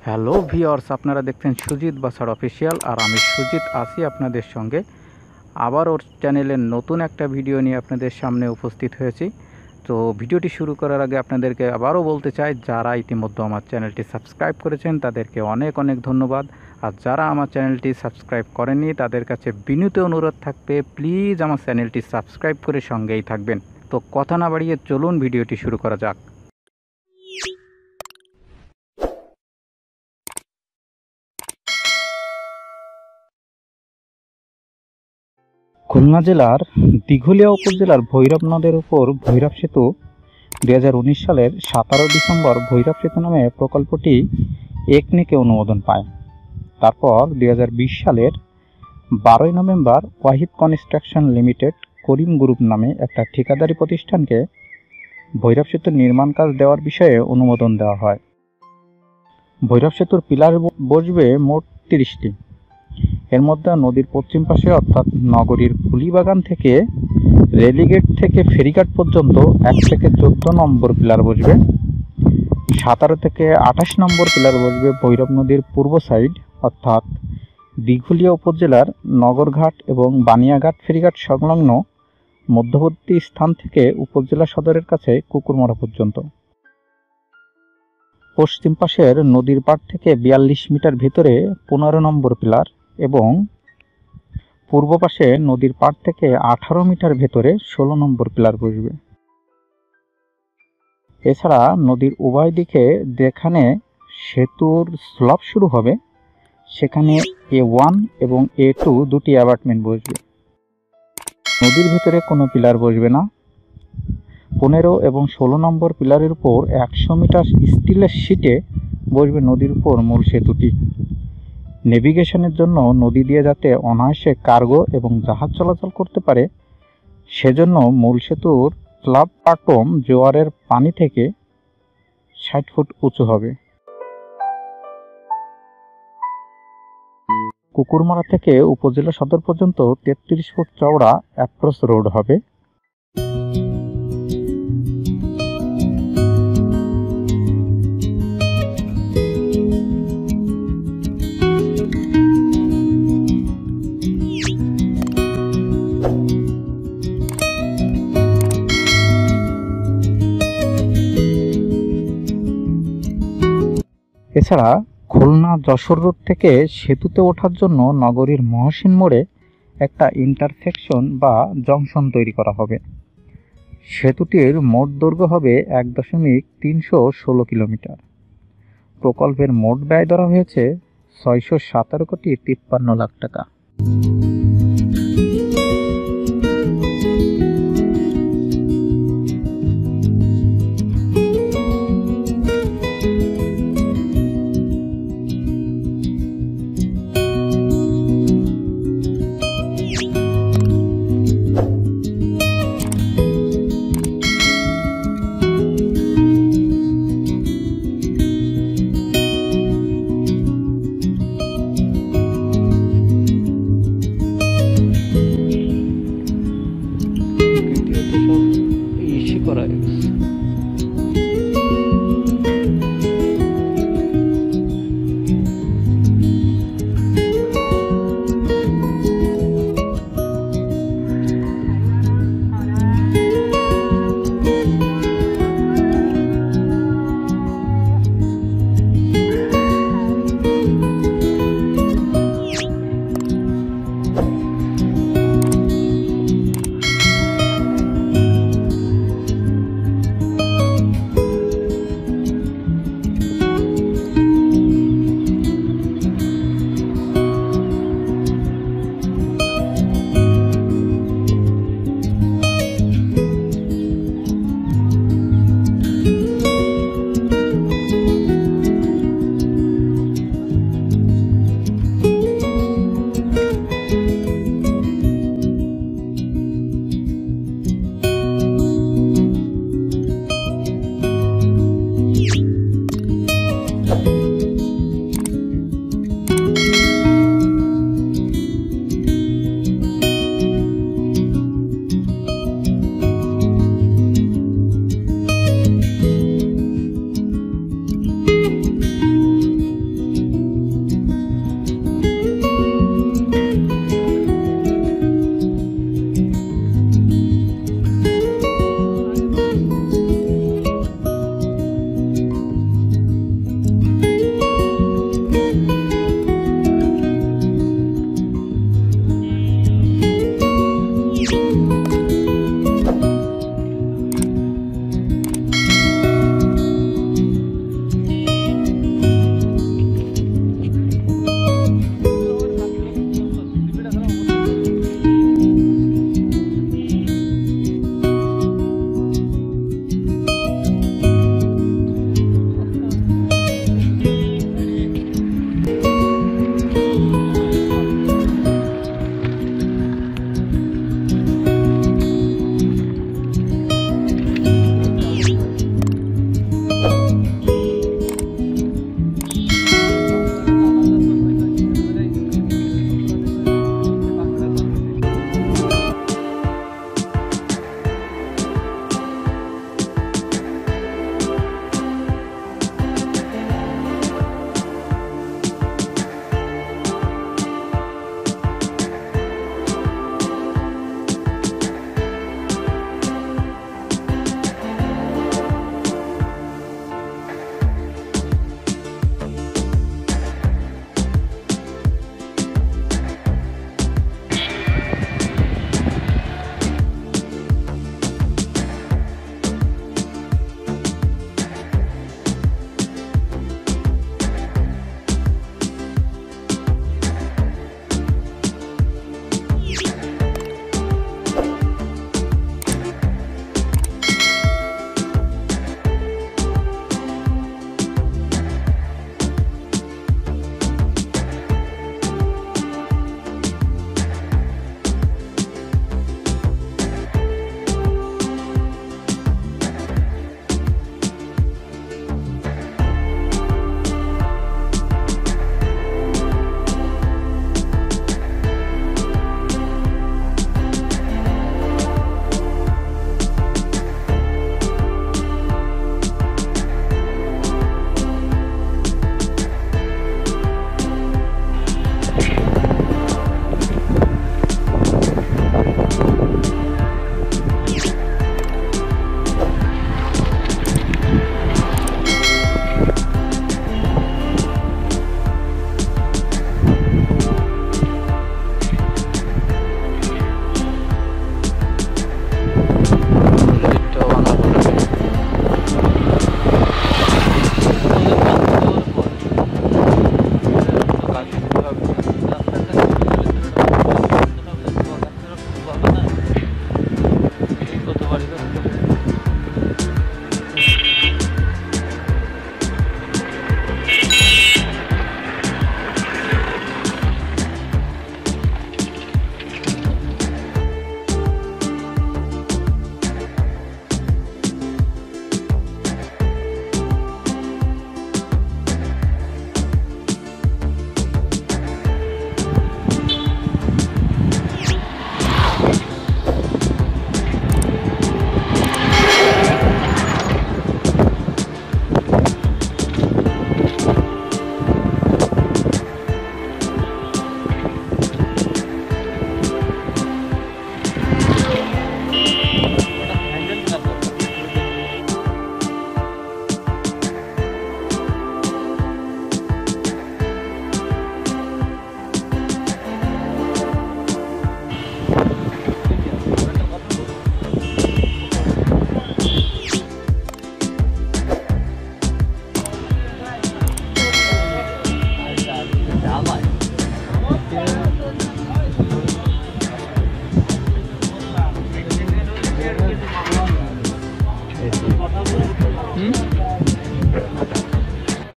Hello viewers, আপনারা দেখছেন সুজিত বাসার অফিসিয়াল, আর আমি সুজিত আছি আপনাদের সঙ্গে। আবার ওর চ্যানেলের নতুন একটা ভিডিও নিয়ে আপনাদের সামনে উপস্থিত হয়েছি। তো ভিডিওটি শুরু করার আগে আপনাদেরকে আবারও বলতে চাই, যারা ইতিমধ্যে আমার চ্যানেলটি সাবস্ক্রাইব করেছেন তাদেরকে অনেক অনেক ধন্যবাদ। আর যারা আমার চ্যানেলটি সাবস্ক্রাইব করেননি তাদের কাছে বিনীত অনুরোধ থাকবে, প্লিজ আমার চ্যানেলটি সাবস্ক্রাইব করে সঙ্গেই থাকবেন। তো কথা না বাড়িয়ে চলুন ভিডিওটি শুরু করা যাক। খুলনা জেলার দিঘলিয়া উপজেলার ভৈরব নদের উপর ভৈরব সেতু 2019 সালের 17 ডিসেম্বর ভৈরব সেতু নামে প্রকল্পটি একনেকে অনুমোদন পায়। তারপর 2020 সালের 12 নভেম্বর ওয়াহিদ কনস্ট্রাকশন লিমিটেড করিম গ্রুপ নামে একটা ঠিকাদারি প্রতিষ্ঠানকে ভৈরব সেতুর নির্মাণ কাজ দেওয়ার বিষয়ে অনুমোদন দেওয়া হয়। ভৈরব সেতুর পিলার বসবে মোট 30টি। এর মধ্যে নদীর পশ্চিম পাশে অর্থাৎ নগরীর কুলিবাগান থেকে রেলিগেট থেকে ফেরিঘাট পর্যন্ত 1 থেকে 14 নম্বর পিলার বসবে। 17 থেকে 28 নম্বর পিলার বসবে ভৈরব নদীর পূর্ব সাইড অর্থাৎ দিঘলিয়া উপজেলার নগরঘাট এবং বানিয়াঘাট ফেরিঘাট সংলগ্ন মধ্যবর্তী স্থান থেকে উপজেলা সদরের কাছে কুকুরমারা পর্যন্ত। পশ্চিম পাশের নদীর পাড় থেকে 42 মিটার ভিতরে 15 নম্বর পিলার এবং পূর্ব পাশে নদীর পাড় থেকে 18 মিটার ভেতরে 16 নম্বর পিলার বসবে। এছাড়া নদীর উভয় দিকে যেখানে সেতুর স্লপ শুরু হবে সেখানে A1 এবং A2 দুটি অ্যাপার্টমেন্ট বসবে। নদীর ভিতরে কোনো পিলার বসবে না। 15 এবং 16 নম্বর পিলারের উপর 100 মিটার স্টিলের শিটে বসবে নদীর উপর মূল সেতুটি। নেভিগেশনের জন্য নদী দিয়ে যাতে অনায়াসে কার্গো এবং জাহাজ চলাচল করতে পারে সেজন্য মূল সেতুর স্ল্যাব প্ল্যাটফর্ম জোয়ারের পানি থেকে 60 ফুট উঁচু হবে। কুকুরমারা থেকে উপজেলা সদর পর্যন্ত 33 ফুট চওড়া অ্যাপ্রোচ রোড হবে। এছাড়া খুলনা যশোর রোড থেকে সেতুতে ওঠার জন্য নগরীর মহসিন মোড়ে একটা ইন্টারসেকশন বা জংশন তৈরি করা হবে। সেতুটির মোট দৈর্ঘ্য হবে 1.316 কিলোমিটার। প্রকল্পের মোট ব্যয় ধরা হয়েছে 617 কোটি 53 লাখ টাকা।